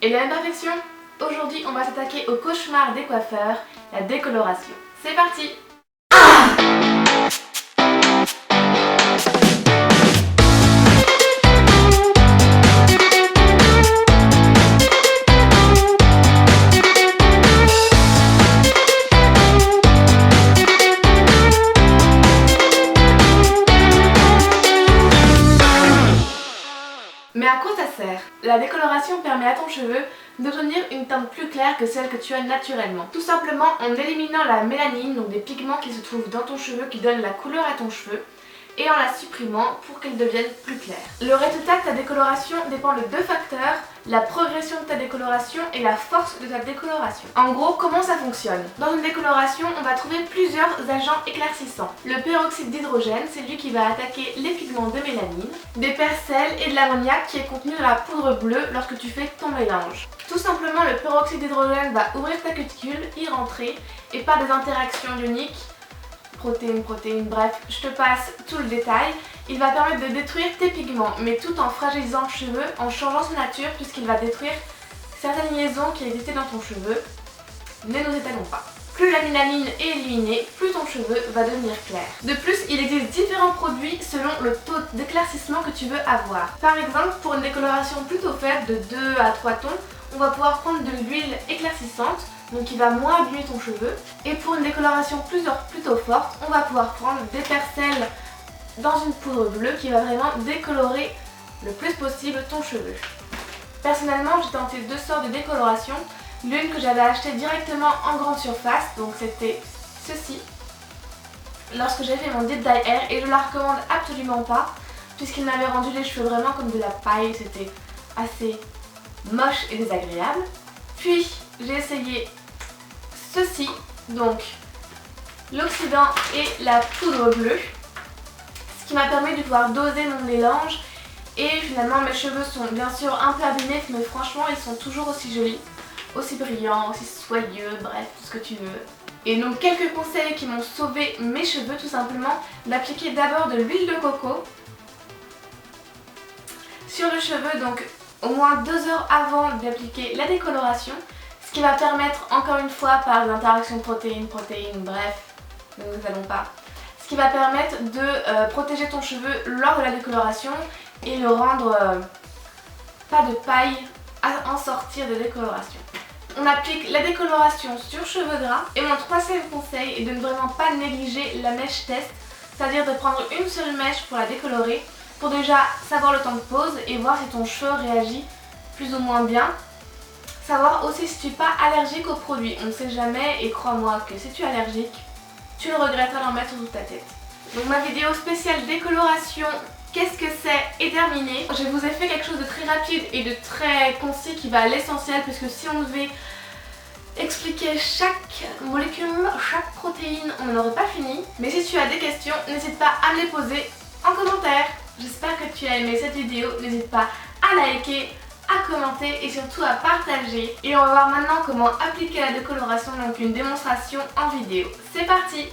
Et les imperfections, aujourd'hui on va s'attaquer au cauchemar des coiffeurs, la décoloration. C'est parti! Mais à quoi ça sert? La décoloration permet à ton cheveu d'obtenir une teinte plus claire que celle que tu as naturellement. Tout simplement en éliminant la mélanine, donc des pigments qui se trouvent dans ton cheveu qui donnent la couleur à ton cheveu, et en la supprimant pour qu'elle devienne plus claire. Le résultat de ta décoloration dépend de deux facteurs, la progression de ta décoloration et la force de ta décoloration. En gros, comment ça fonctionne? Dans une décoloration, on va trouver plusieurs agents éclaircissants. Le peroxyde d'hydrogène, c'est lui qui va attaquer les pigments de mélanine, des percelles et de l'ammoniac qui est contenu dans la poudre bleue lorsque tu fais ton mélange. Tout simplement, le peroxyde d'hydrogène va ouvrir ta cuticule, y rentrer, et par des interactions ioniques, protéines, bref, je te passe tout le détail. Il va permettre de détruire tes pigments, mais tout en fragilisant le cheveu, en changeant sa nature, puisqu'il va détruire certaines liaisons qui existaient dans ton cheveu. Ne nous étalons pas. Plus la mélanine est éliminée, plus ton cheveu va devenir clair. De plus, il existe différents produits selon le taux d'éclaircissement que tu veux avoir. Par exemple, pour une décoloration plutôt faible de 2 à 3 tons, on va pouvoir prendre de l'huile éclaircissante, donc qui va moins abîmer ton cheveu. Et pour une décoloration plutôt forte, on va pouvoir prendre des percelles dans une poudre bleue qui va vraiment décolorer le plus possible ton cheveu. Personnellement, j'ai tenté deux sortes de décoloration. L'une que j'avais achetée directement en grande surface, donc c'était ceci, lorsque j'ai fait mon deep dye hair, et je la recommande absolument pas, puisqu'il m'avait rendu les cheveux vraiment comme de la paille, c'était assez moche et désagréable. Puis j'ai essayé ceci, donc l'oxydant et la poudre bleue, ce qui m'a permis de pouvoir doser mon mélange, et finalement mes cheveux sont bien sûr un peu abîmés, mais franchement ils sont toujours aussi jolis, aussi brillants, aussi soyeux, bref, tout ce que tu veux. Et donc quelques conseils qui m'ont sauvé mes cheveux, tout simplement d'appliquer d'abord de l'huile de coco sur le cheveu, donc au moins 2 heures avant d'appliquer la décoloration, ce qui va permettre, encore une fois, par l'interaction protéines, bref, ne nous allons pas, ce qui va permettre de protéger ton cheveu lors de la décoloration et le rendre pas de paille à en sortir de décoloration. On applique la décoloration sur cheveux gras, et mon troisième conseil est de ne vraiment pas négliger la mèche test, c'est-à-dire de prendre une seule mèche pour la décolorer, pour déjà savoir le temps de pause et voir si ton cheveu réagit plus ou moins bien. Savoir aussi si tu n'es pas allergique aux produits, on ne sait jamais, et crois-moi que si tu es allergique, tu le regretteras d'en mettre toute ta tête. Donc ma vidéo spéciale décoloration, qu'est-ce que c'est, est terminée. Je vous ai fait quelque chose de très rapide et de très concis qui va à l'essentiel, puisque si on devait expliquer chaque molécule, chaque protéine, on n'en aurait pas fini. Mais si tu as des questions, n'hésite pas à me les poser en commentaire. J'espère que tu as aimé cette vidéo, n'hésite pas à liker, à commenter et surtout à partager. Et on va voir maintenant comment appliquer la décoloration, donc une démonstration en vidéo. C'est parti!